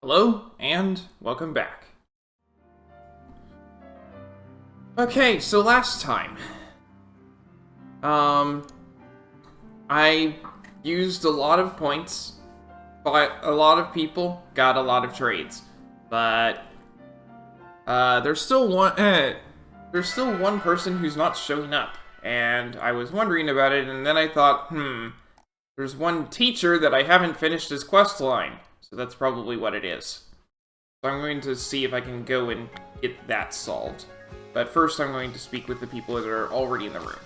Hello, and welcome back. Okay, so last time, I used a lot of points, bought a lot of people, got a lot of trades, but, there's still one person who's not showing up, and I was wondering about it, and then I thought, there's one teacher that I haven't finished his quest line. So that's probably what it is. So I'm going to see if I can go and get that solved. But first I'm going to speak with the people that are already in the room.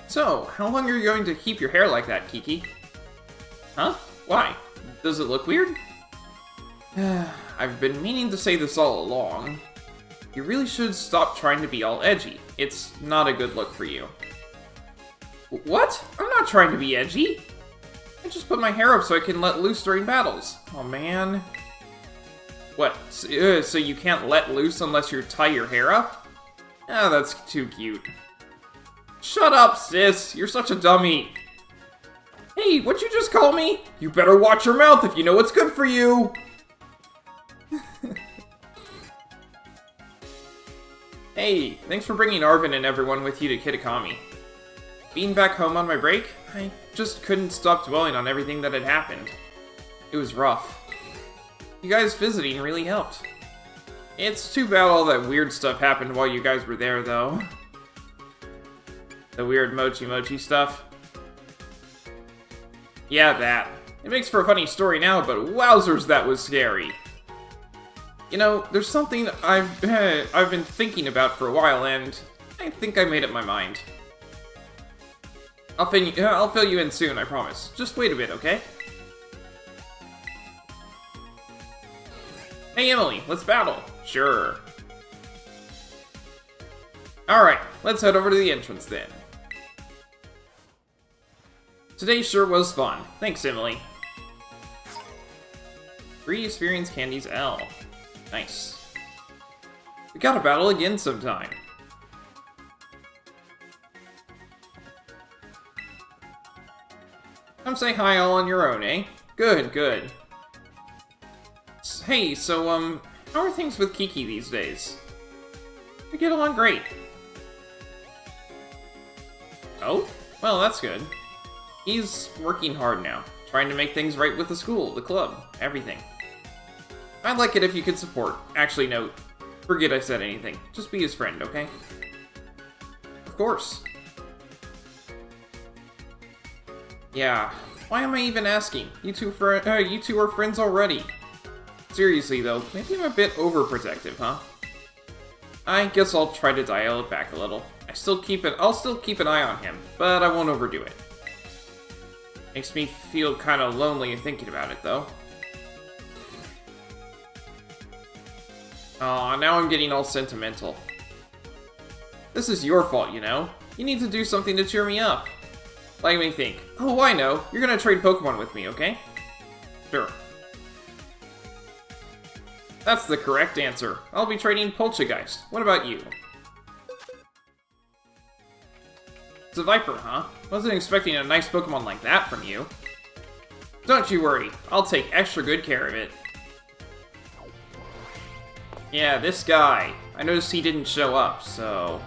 So, how long are you going to keep your hair like that, Kiki? Huh? Why? Does it look weird? I've been meaning to say this all along. You really should stop trying to be all edgy. It's not a good look for you. What? I'm not trying to be edgy. I just put my hair up so I can let loose during battles. Oh, man. What? So you can't let loose unless you tie your hair up? Ah, that's too cute. Shut up, sis. You're such a dummy. Hey, what'd you just call me? You better watch your mouth if you know what's good for you. Hey, thanks for bringing Arvin and everyone with you to Kitakami. Being back home on my break, I just couldn't stop dwelling on everything that had happened. It was rough. You guys visiting really helped. It's too bad all that weird stuff happened while you guys were there, though. The weird mochi stuff. Yeah, that. It makes for a funny story now, but wowzers, that was scary. You know, there's something I've been thinking about for a while, and I think I made up my mind. I'll fill you in soon, I promise. Just wait a bit, okay? Hey, Emily, let's battle. Sure. Alright, let's head over to the entrance then. Today sure was fun. Thanks, Emily. Free experience candies L. Nice. We gotta battle again sometime. Come say hi all on your own, eh? Good, good. Hey, so, how are things with Kiki these days? We get along great. Oh? Well, that's good. He's working hard now, trying to make things right with the school, the club, everything. I'd like it if you could support. Actually, no, forget I said anything. Just be his friend, okay? Of course. Yeah, why am I even asking? You two are friends already. Seriously though, maybe I'm a bit overprotective, huh? I guess I'll try to dial it back a little. I'll still keep an eye on him, but I won't overdo it. Makes me feel kind of lonely thinking about it though. Aw, now I'm getting all sentimental. This is your fault, you know? You need to do something to cheer me up. Let me think. Oh, I know. You're gonna trade Pokemon with me, okay? Sure. That's the correct answer. I'll be trading Poltergeist. What about you? It's a Viper, huh? Wasn't expecting a nice Pokemon like that from you. Don't you worry. I'll take extra good care of it. Yeah, this guy. I noticed he didn't show up, so...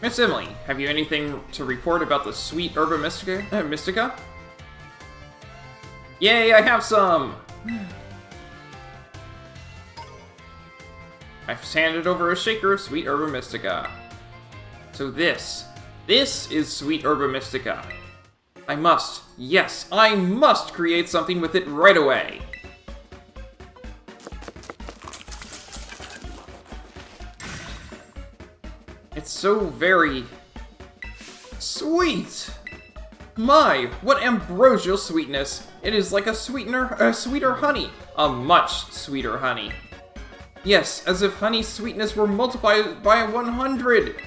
Miss Emily, have you anything to report about the Sweet Herba Mystica? Yay, I have some! I've handed over a shaker of Sweet Herba Mystica. So this is Sweet Herba Mystica. Yes, I must create something with it right away. It's so very sweet. My, what ambrosial sweetness. It is like a sweeter honey. A much sweeter honey. Yes, as if honey's sweetness were multiplied by 100.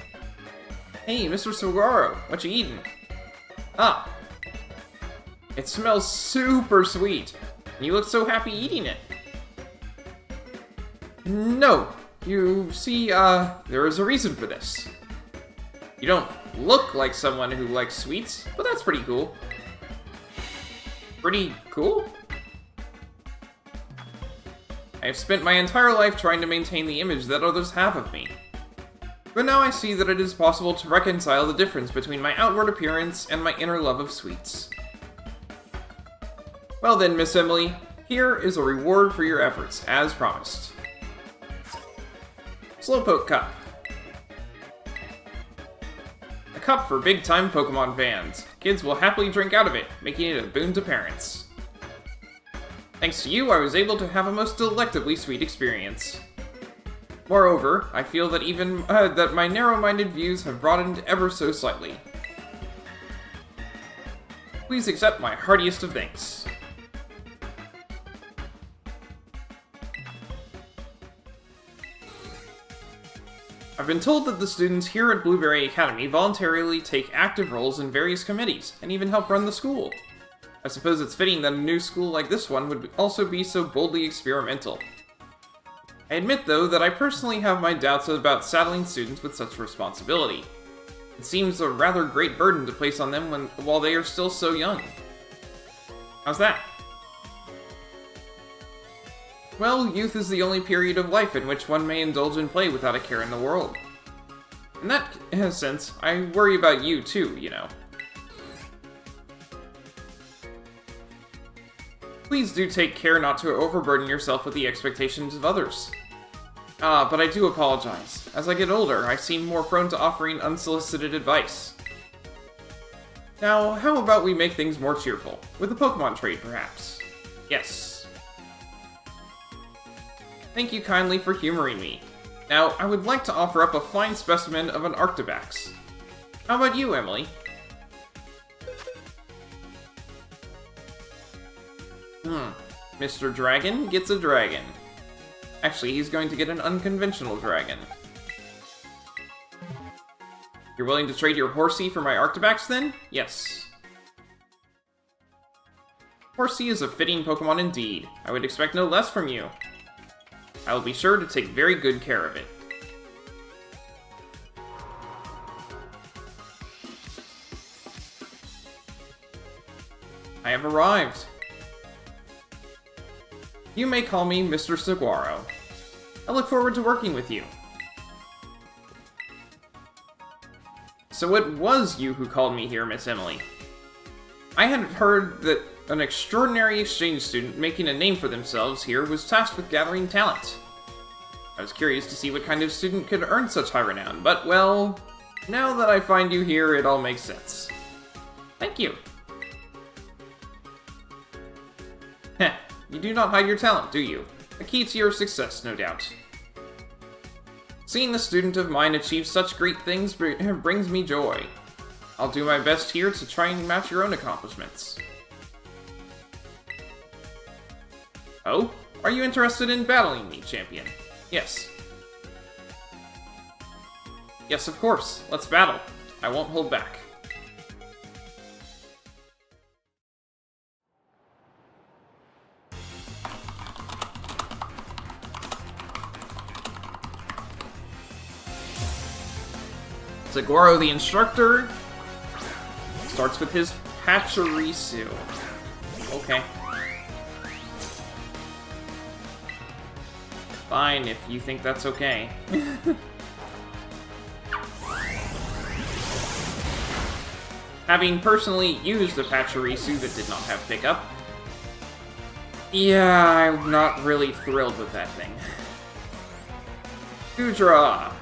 Hey, Mr. Saguaro, what you eating? Ah. It smells super sweet. And you look so happy eating it. No, You see, there is a reason for this. You don't look like someone who likes sweets, but that's pretty cool. Pretty cool? I have spent my entire life trying to maintain the image that others have of me. But now I see that it is possible to reconcile the difference between my outward appearance and my inner love of sweets. Well then, Miss Emily, here is a reward for your efforts, as promised. Slowpoke Cup. A cup for big-time Pokemon fans. Kids will happily drink out of it, making it a boon to parents. Thanks to you, I was able to have a most delectably sweet experience. Moreover, I feel that even that my narrow-minded views have broadened ever so slightly. Please accept my heartiest of thanks. I've been told that the students here at Blueberry Academy voluntarily take active roles in various committees, and even help run the school. I suppose it's fitting that a new school like this one would also be so boldly experimental. I admit, though, that I personally have my doubts about saddling students with such responsibility. It seems a rather great burden to place on them while they are still so young. How's that? Well, youth is the only period of life in which one may indulge in play without a care in the world. In that sense, I worry about you too, you know. Please do take care not to overburden yourself with the expectations of others. But I do apologize. As I get older, I seem more prone to offering unsolicited advice. Now, how about we make things more cheerful? With a Pokemon trade, perhaps? Yes. Thank you kindly for humoring me. Now, I would like to offer up a fine specimen of an Arctibax. How about you, Emily? Mr. Dragon gets a dragon. Actually, he's going to get an unconventional dragon. You're willing to trade your Horsey for my Arctibax, then? Yes. Horsey is a fitting Pokemon indeed. I would expect no less from you. I will be sure to take very good care of it. I have arrived. You may call me Mr. Saguaro. I look forward to working with you. So it was you who called me here, Miss Emily. I had heard that an extraordinary exchange student making a name for themselves here was tasked with gathering talent. I was curious to see what kind of student could earn such high renown, but, well, now that I find you here, it all makes sense. Thank you. Heh, you do not hide your talent, do you? A key to your success, no doubt. Seeing a student of mine achieve such great things brings me joy. I'll do my best here to try and match your own accomplishments. Oh? Are you interested in battling me, champion? Yes. Yes, of course. Let's battle. I won't hold back. Saguaro the instructor starts with his Pachirisu. Okay. Fine, if you think that's okay. Having personally used a Pachirisu that did not have pickup, yeah, I'm not really thrilled with that thing. Goodra!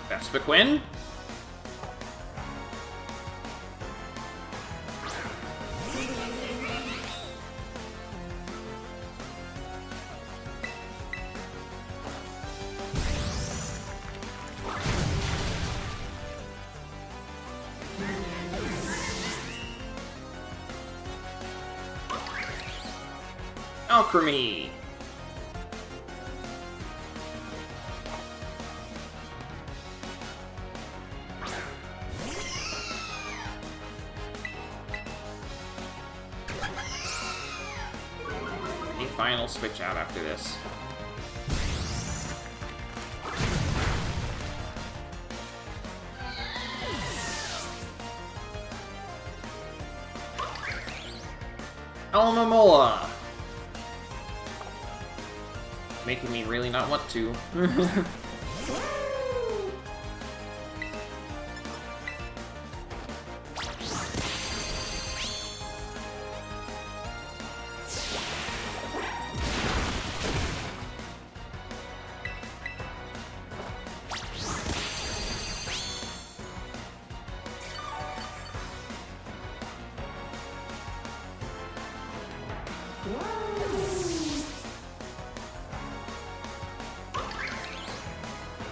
Vespiquen. Alchemy! A final switch out after this. Almamola! Making me really not want to.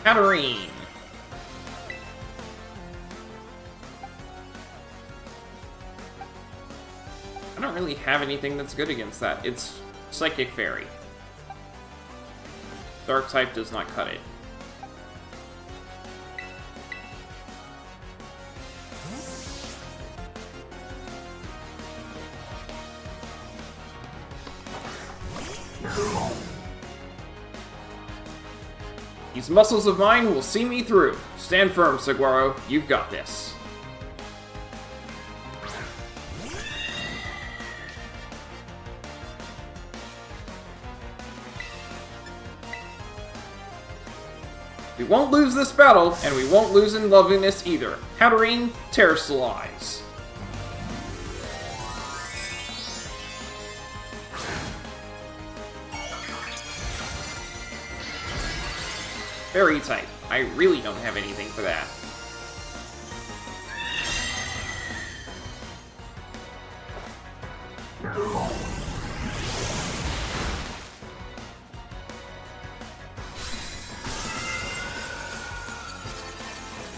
Katarine! I don't really have anything that's good against that. It's Psychic Fairy. Dark type does not cut it. These muscles of mine will see me through. Stand firm, Saguaro. You've got this. We won't lose this battle, and we won't lose in loveliness either. Katarine, Terrasilize. Fairy type. I really don't have anything for that.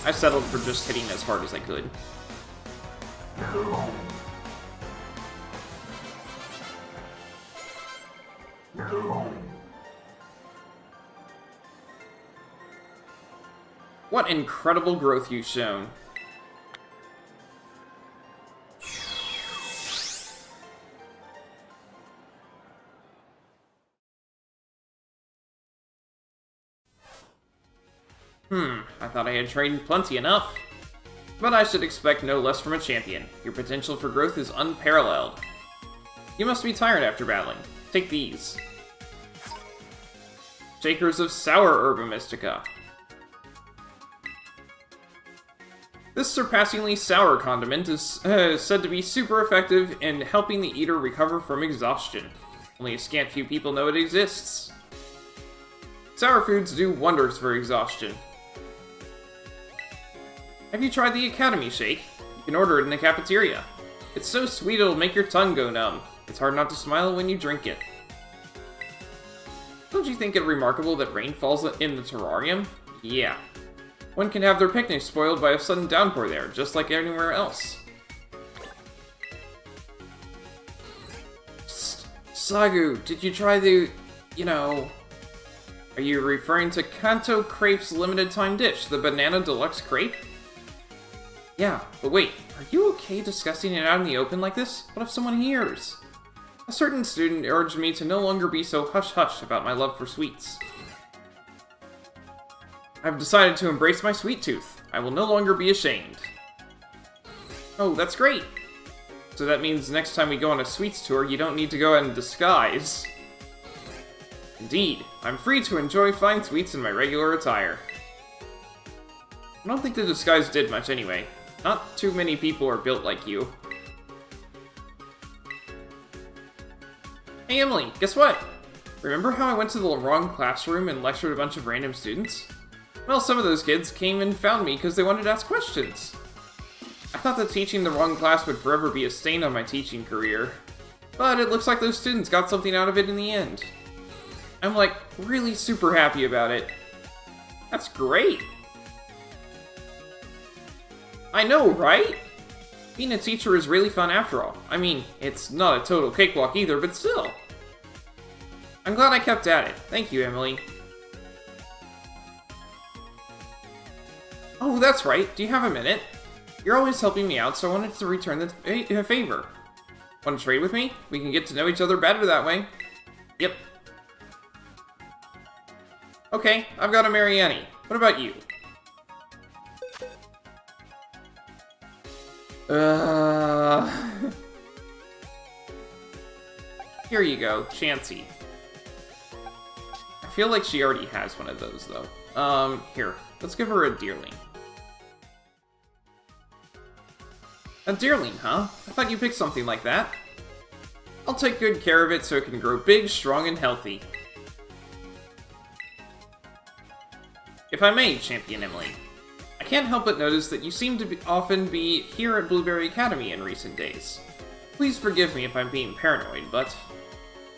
I settled for just hitting as hard as I could. What incredible growth you've shown. I thought I had trained plenty enough. But I should expect no less from a champion. Your potential for growth is unparalleled. You must be tired after battling. Take these. Shakers of Sour Herba Mystica. This surpassingly sour condiment is said to be super effective in helping the eater recover from exhaustion. Only a scant few people know it exists. Sour foods do wonders for exhaustion. Have you tried the Academy Shake? You can order it in the cafeteria. It's so sweet it'll make your tongue go numb. It's hard not to smile when you drink it. Don't you think it remarkable that rain falls in the terrarium? Yeah. One can have their picnic spoiled by a sudden downpour there, just like anywhere else. Psst. Sagu, did you try the... Are you referring to Kanto Crepe's limited time dish, the Banana Deluxe Crepe? Yeah, but wait, are you okay discussing it out in the open like this? What if someone hears? A certain student urged me to no longer be so hush-hush about my love for sweets. I've decided to embrace my sweet tooth. I will no longer be ashamed. Oh, that's great! So that means next time we go on a sweets tour, you don't need to go out in disguise. Indeed, I'm free to enjoy fine sweets in my regular attire. I don't think the disguise did much anyway. Not too many people are built like you. Hey Emily, guess what? Remember how I went to the wrong classroom and lectured a bunch of random students? Well, some of those kids came and found me because they wanted to ask questions. I thought that teaching the wrong class would forever be a stain on my teaching career. But it looks like those students got something out of it in the end. I'm like, really super happy about it. That's great! I know, right? Being a teacher is really fun after all. I mean, it's not a total cakewalk either, but still. I'm glad I kept at it. Thank you, Emily. Oh, that's right. Do you have a minute? You're always helping me out, so I wanted to return the favor. Want to trade with me? We can get to know each other better that way. Yep. Okay, I've got to marry Annie. What about you? Here you go, Chansey. I feel like she already has one of those, though. Here. Let's give her a deerling. A deerling, huh? I thought you picked something like that. I'll take good care of it so it can grow big, strong, and healthy. If I may, Champion Emily, I can't help but notice that you seem to often be here at Blueberry Academy in recent days. Please forgive me if I'm being paranoid, but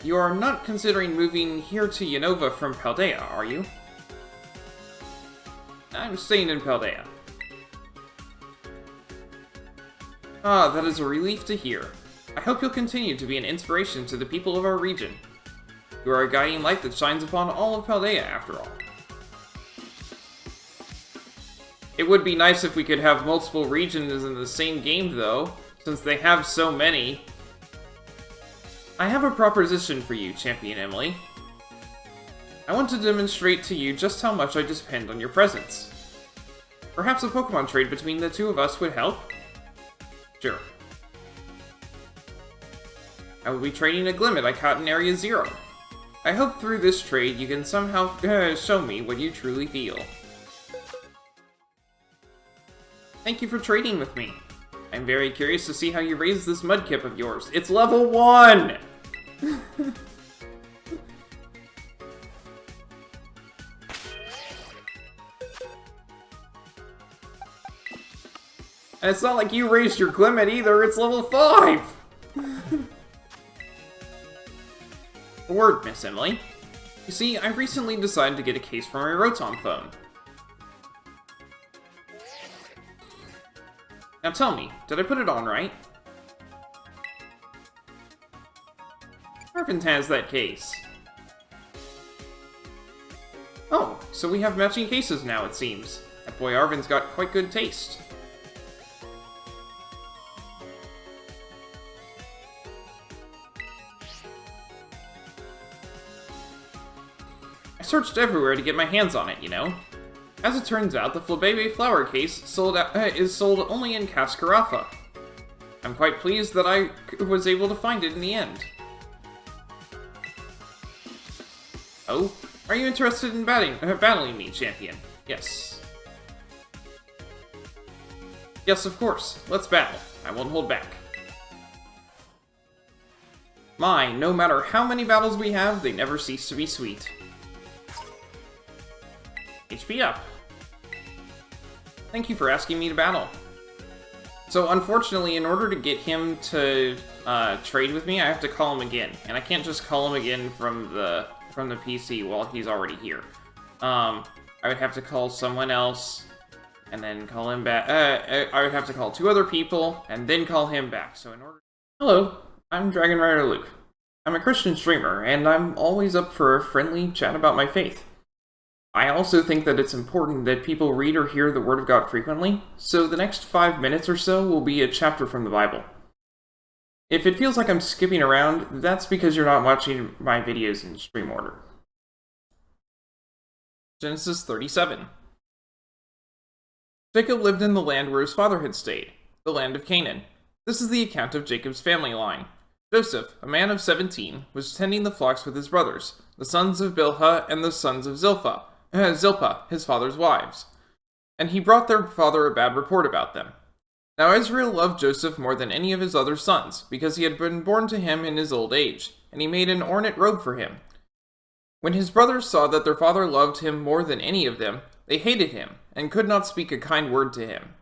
you are not considering moving here to Unova from Paldea, are you? I'm staying in Paldea. Ah, that is a relief to hear. I hope you'll continue to be an inspiration to the people of our region. You are a guiding light that shines upon all of Paldea, after all. It would be nice if we could have multiple regions in the same game, though, since they have so many. I have a proposition for you, Champion Emily. I want to demonstrate to you just how much I depend on your presence. Perhaps a Pokemon trade between the two of us would help? Sure. I will be trading a Glimmet I caught in Area 0. I hope through this trade you can somehow show me what you truly feel. Thank you for trading with me. I'm very curious to see how you raise this Mudkip of yours. It's level 1! And it's not like you raised your Glimmet either, it's level 5! A word, Miss Emily. You see, I recently decided to get a case for my Rotom phone. Now tell me, did I put it on right? Arvin has that case. Oh, so we have matching cases now, it seems. That boy Arvin's got quite good taste. I searched everywhere to get my hands on it, you know. As it turns out, the Flabebe flower case is sold only in Cascarafa. I'm quite pleased that I was able to find it in the end. Oh? Are you interested in battling me, champion? Yes. Yes, of course. Let's battle. I won't hold back. My, no matter how many battles we have, they never cease to be sweet. HP up. Thank you for asking me to battle. So unfortunately, in order to get him to trade with me, I have to call him again, and I can't just call him again from the PC while he's already here. I would have to call someone else, and then call him back. I would have to call 2 other people, and then call him back. So in order. Hello, I'm Dragon Rider Luke. I'm a Christian streamer, and I'm always up for a friendly chat about my faith. I also think that it's important that people read or hear the Word of God frequently, so the next 5 minutes or so will be a chapter from the Bible. If it feels like I'm skipping around, that's because you're not watching my videos in stream order. Genesis 37. Jacob lived in the land where his father had stayed, the land of Canaan. This is the account of Jacob's family line. Joseph, a man of 17, was tending the flocks with his brothers, the sons of Bilhah and the sons of Zilpah, his father's wives. And he brought their father a bad report about them. Now Israel loved Joseph more than any of his other sons, because he had been born to him in his old age, and he made an ornate robe for him. When his brothers saw that their father loved him more than any of them, they hated him, and could not speak a kind word to him.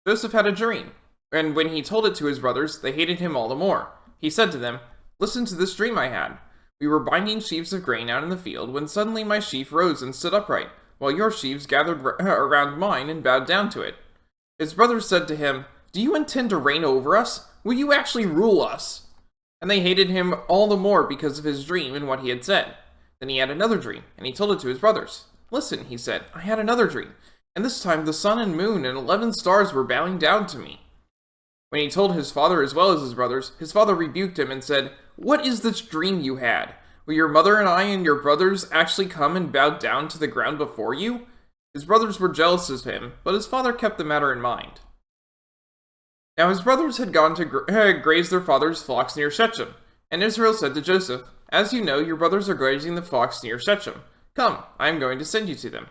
Joseph had a dream, and when he told it to his brothers, they hated him all the more. He said to them, "Listen to this dream I had. We were binding sheaves of grain out in the field, when suddenly my sheaf rose and stood upright, while your sheaves gathered around mine and bowed down to it." His brothers said to him, "Do you intend to reign over us? Will you actually rule us?" and they hated him all the more because of his dream and what he had said. Then he had another dream, and he told it to his brothers. "Listen," he said, "I had another dream, and this time the sun and moon and 11 stars were bowing down to me." When he told his father as well as his brothers, his father rebuked him and said, "What is this dream you had? Will your mother and I and your brothers actually come and bow down to the ground before you?" His brothers were jealous of him, but his father kept the matter in mind. Now his brothers had gone to graze their father's flocks near Shechem, and Israel said to Joseph, "As you know, your brothers are grazing the flocks near Shechem. Come, I am going to send you to them."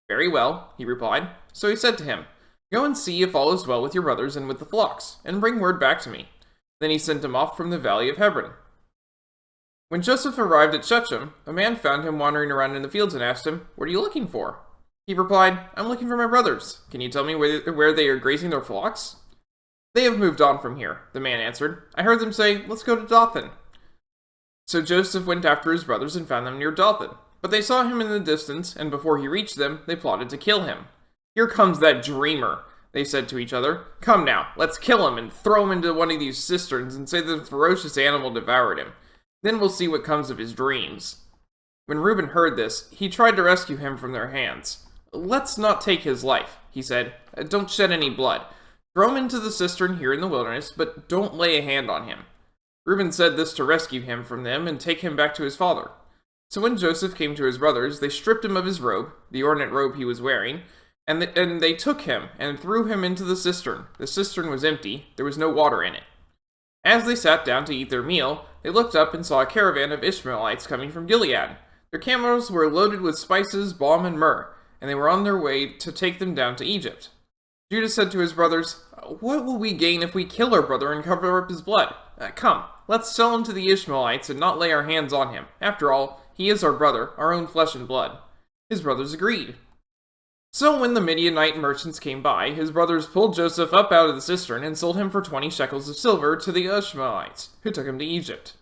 "Very well," he replied. So he said to him, "Go and see if all is well with your brothers and with the flocks, and bring word back to me." Then he sent him off from the valley of Hebron. When Joseph arrived at Shechem, a man found him wandering around in the fields and asked him, "What are you looking for?" He replied, "I'm looking for my brothers. Can you tell me where they are grazing their flocks?" "They have moved on from here," the man answered. "I heard them say, 'Let's go to Dothan.'" So Joseph went after his brothers and found them near Dothan. But they saw him in the distance, and before he reached them, they plotted to kill him. "Here comes that dreamer," they said to each other. "Come now, let's kill him and throw him into one of these cisterns and say that a ferocious animal devoured him. Then we'll see what comes of his dreams." When Reuben heard this, he tried to rescue him from their hands. "Let's not take his life," he said. "Don't shed any blood. Throw him into the cistern here in the wilderness, but don't lay a hand on him." Reuben said this to rescue him from them and take him back to his father. So when Joseph came to his brothers, they stripped him of his robe, the ornate robe he was wearing, and they took him and threw him into the cistern. The cistern was empty, there was no water in it. As they sat down to eat their meal, they looked up and saw a caravan of Ishmaelites coming from Gilead. Their camels were loaded with spices, balm, and myrrh, and they were on their way to take them down to Egypt. Judah said to his brothers, "What will we gain if we kill our brother and cover up his blood? Come, let's sell him to the Ishmaelites and not lay our hands on him. After all, he is our brother, our own flesh and blood." His brothers agreed. So when the Midianite merchants came by, his brothers pulled Joseph up out of the cistern and sold him for 20 shekels of silver to the Ishmaelites, who took him to Egypt.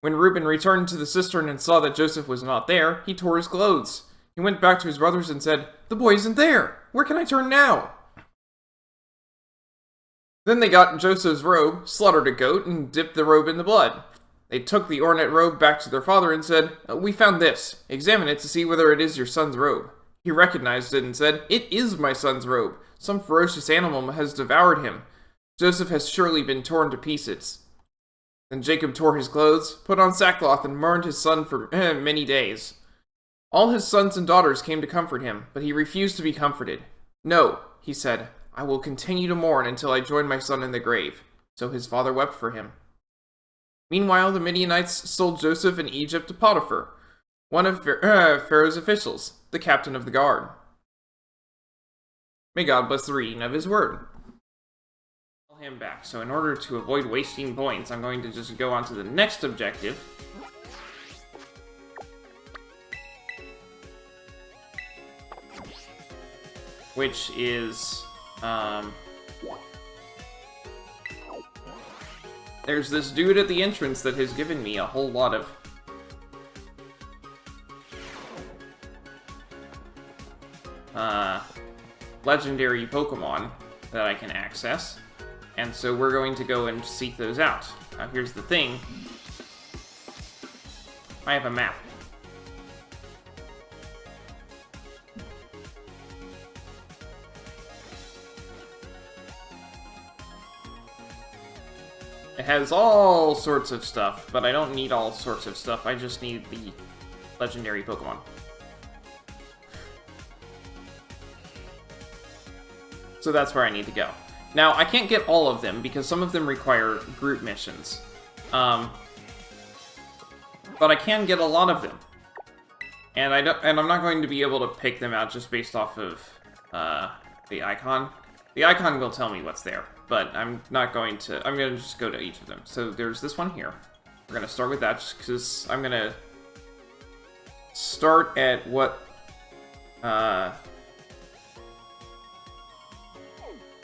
When Reuben returned to the cistern and saw that Joseph was not there, he tore his clothes. He went back to his brothers and said, "The boy isn't there. Where can I turn now?" Then they got Joseph's robe, slaughtered a goat, and dipped the robe in the blood. They took the ornate robe back to their father and said, "We found this. Examine it to see whether it is your son's robe." He recognized it and said, "It is my son's robe. Some ferocious animal has devoured him. Joseph has surely been torn to pieces." Then Jacob tore his clothes, put on sackcloth, and mourned his son for many days. All his sons and daughters came to comfort him, but he refused to be comforted. "No," he said, "I will continue to mourn until I join my son in the grave." So his father wept for him. Meanwhile, the Midianites sold Joseph in Egypt to Potiphar, one of Pharaoh's officials, the captain of the guard. May God bless the reading of his word. I'll him back, so in order to avoid wasting points, I'm going to just go on to the next objective. Which is, there's this dude at the entrance that has given me a whole lot of legendary Pokemon that I can access, and so we're going to go and seek those out. Now here's the thing. I have a map. It has all sorts of stuff, but I don't need all sorts of stuff. I just need the legendary Pokemon. So that's where I need to go. Now, I can't get all of them because some of them require group missions. But I can get a lot of them. And I'm not going to be able to pick them out just based off of the icon. The icon will tell me what's there, but I'm not going to. I'm going to just go to each of them. So there's this one here. We're going to start with that just because I'm going to start at what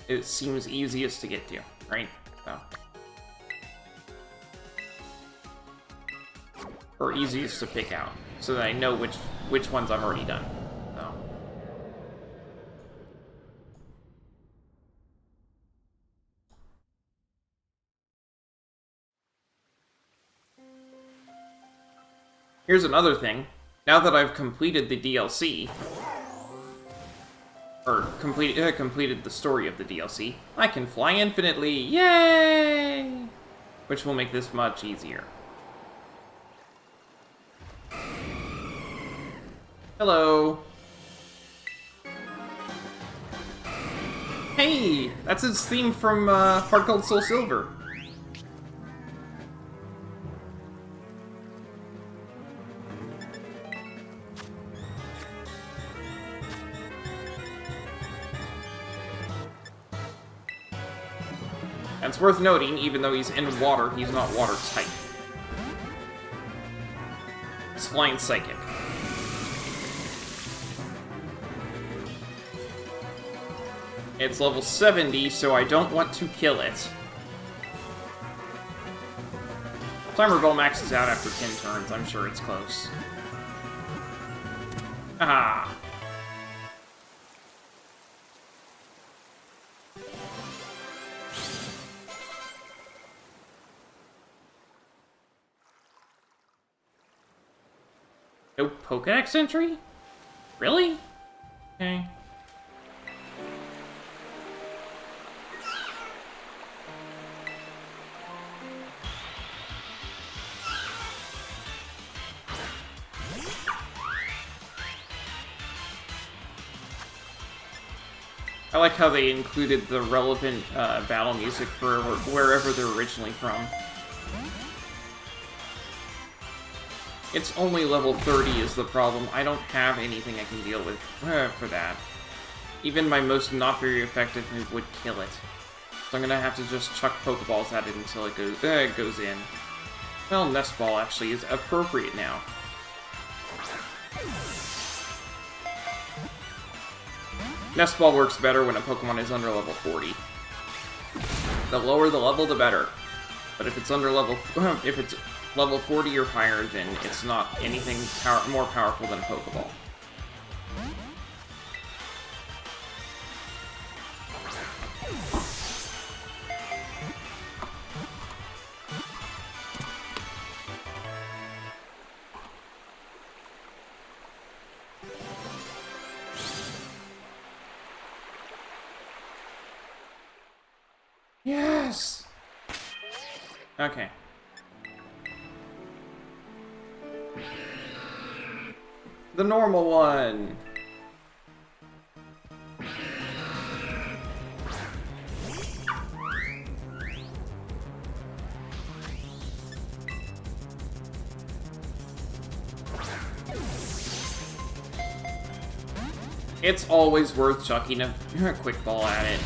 it seems easiest to get to, right? So. Or easiest to pick out, so that I know which ones I've already done. So. Here's another thing. Now that I've completed the DLC, or completed the story of the DLC, I can fly infinitely. Yay! Which will make this much easier. Hello. Hey, that's its theme from Heart Gold Soul Silver. And it's worth noting, even though he's in water, he's not water type. He's Flying Psychic. It's level 70, so I don't want to kill it. Timer Bell maxes out after 10 turns. I'm sure it's close. Ah. No Pokedex entry? Really? Okay. I like how they included the relevant battle music for wherever they're originally from. It's only level 30 is the problem. I don't have anything I can deal with for that. Even my most not very effective move would kill it. So I'm gonna have to just chuck Pokeballs at it until it goes in. Well, Nest Ball actually is appropriate now. Nest Ball works better when a Pokemon is under level 40. The lower the level, the better. But if it's under level, if it's level 40 or higher, then it's not anything more powerful than a Pokeball. Yes! Okay. The normal one! It's always worth chucking a quick ball at it.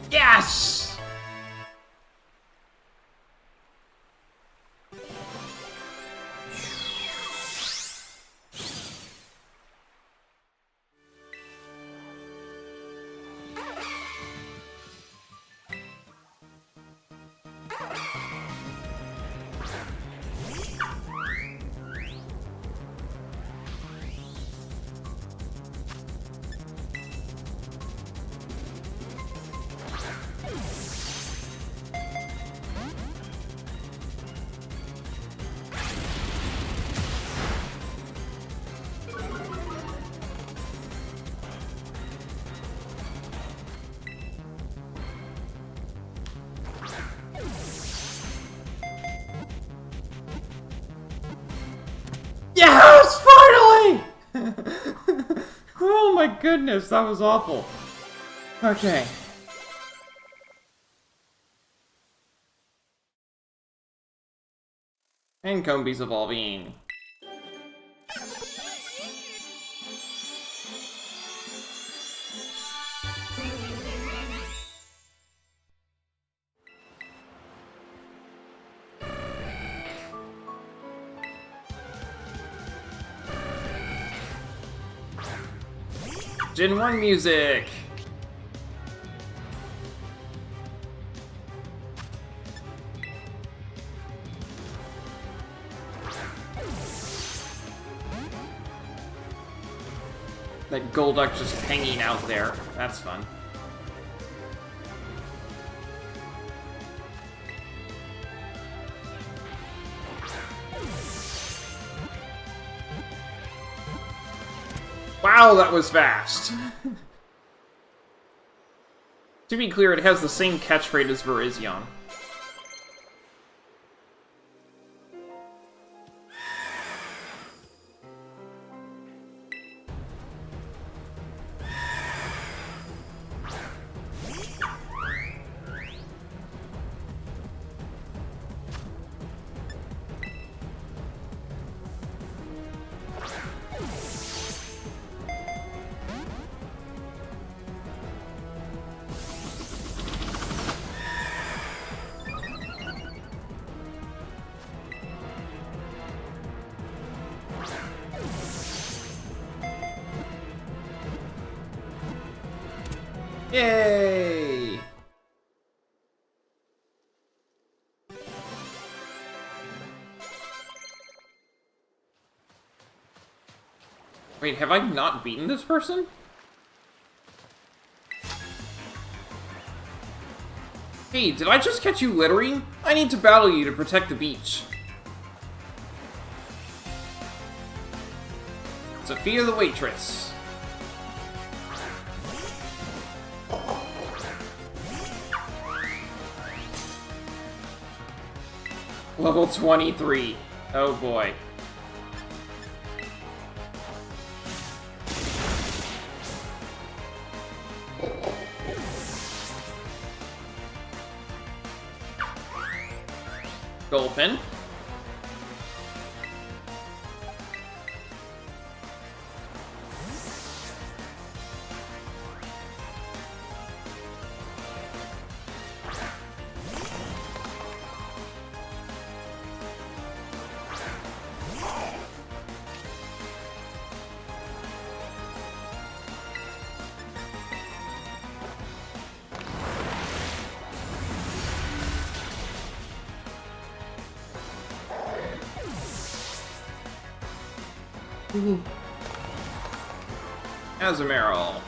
Yes! Yes! Finally! Oh my goodness, that was awful. Okay. And Combee's evolving. Gen 1 music! That Golduck just hanging out there. That's fun. Wow, that was fast! To be clear, it has the same catchphrase as Verizion. Yay! Wait, have I not beaten this person? Hey, did I just catch you littering? I need to battle you to protect the beach. Sophia the waitress. Level 23. Oh boy. Gulpin. Azumarill.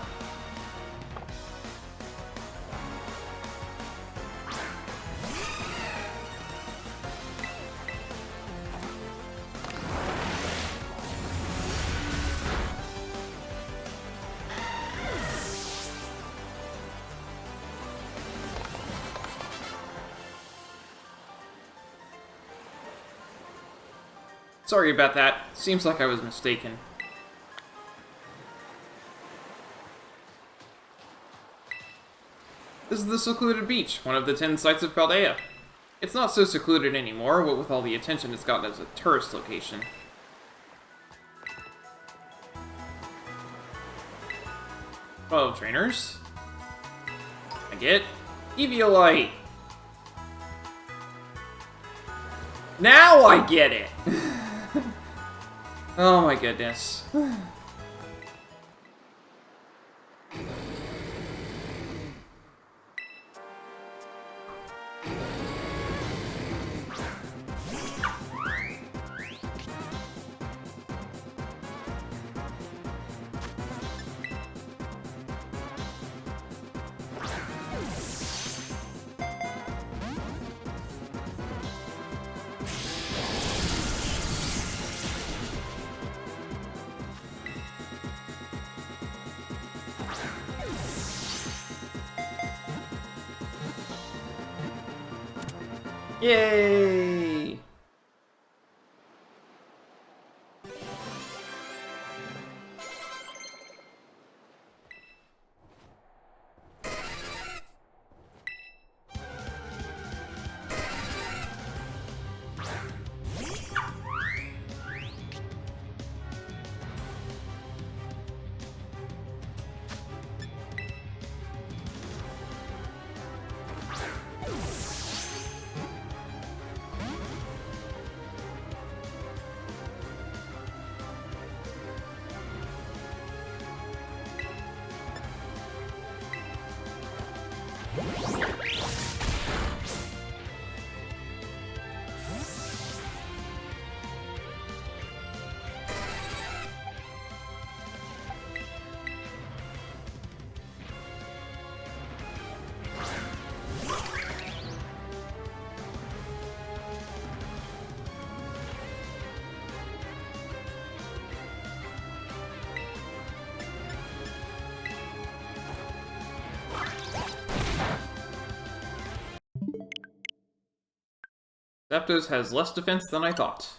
Sorry about that. Seems like I was mistaken. This is the secluded beach, one of the 10 sites of Paldea. It's not so secluded anymore, what with all the attention it's gotten as a tourist location. Well, trainers. I get Eviolite. Now I get it! Oh my goodness. Yay! Zapdos has less defense than I thought.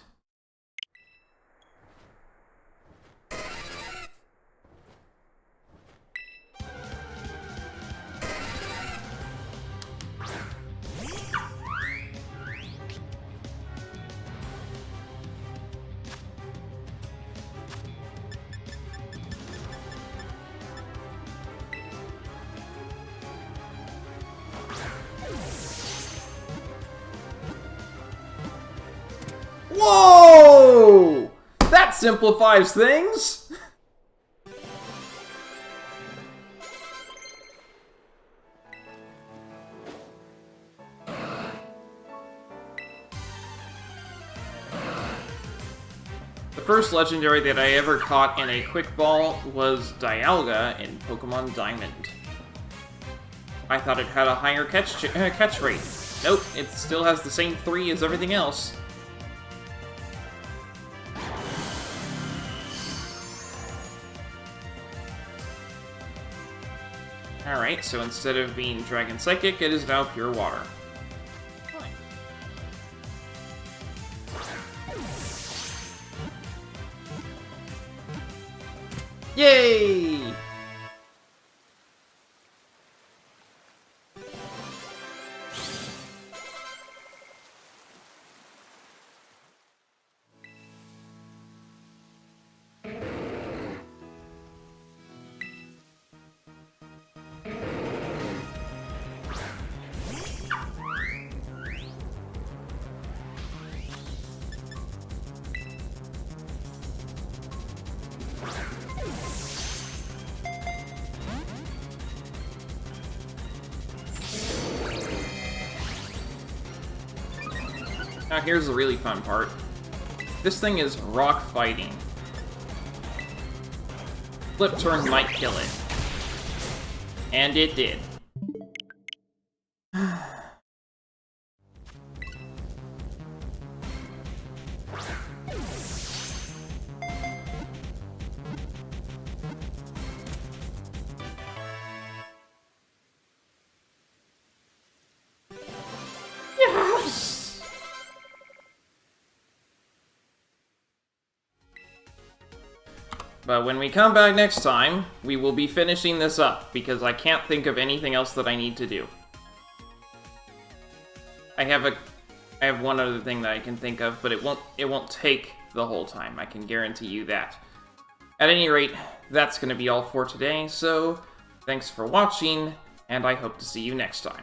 Whoa! That simplifies things! The first legendary that I ever caught in a quick ball was Dialga in Pokemon Diamond. I thought it had a higher catch rate. Nope, it still has the same 3 as everything else. Alright, so instead of being Dragon Psychic, it is now Pure Water. Fine. Yay! Now here's the really fun part. This thing is rock fighting. Flip turn might kill it. And it did. Yes! But when we come back next time, we will be finishing this up, because I can't think of anything else that I need to do. I have one other thing that I can think of, but it won't take the whole time, I can guarantee you that. At any rate, that's going to be all for today, so thanks for watching, and I hope to see you next time.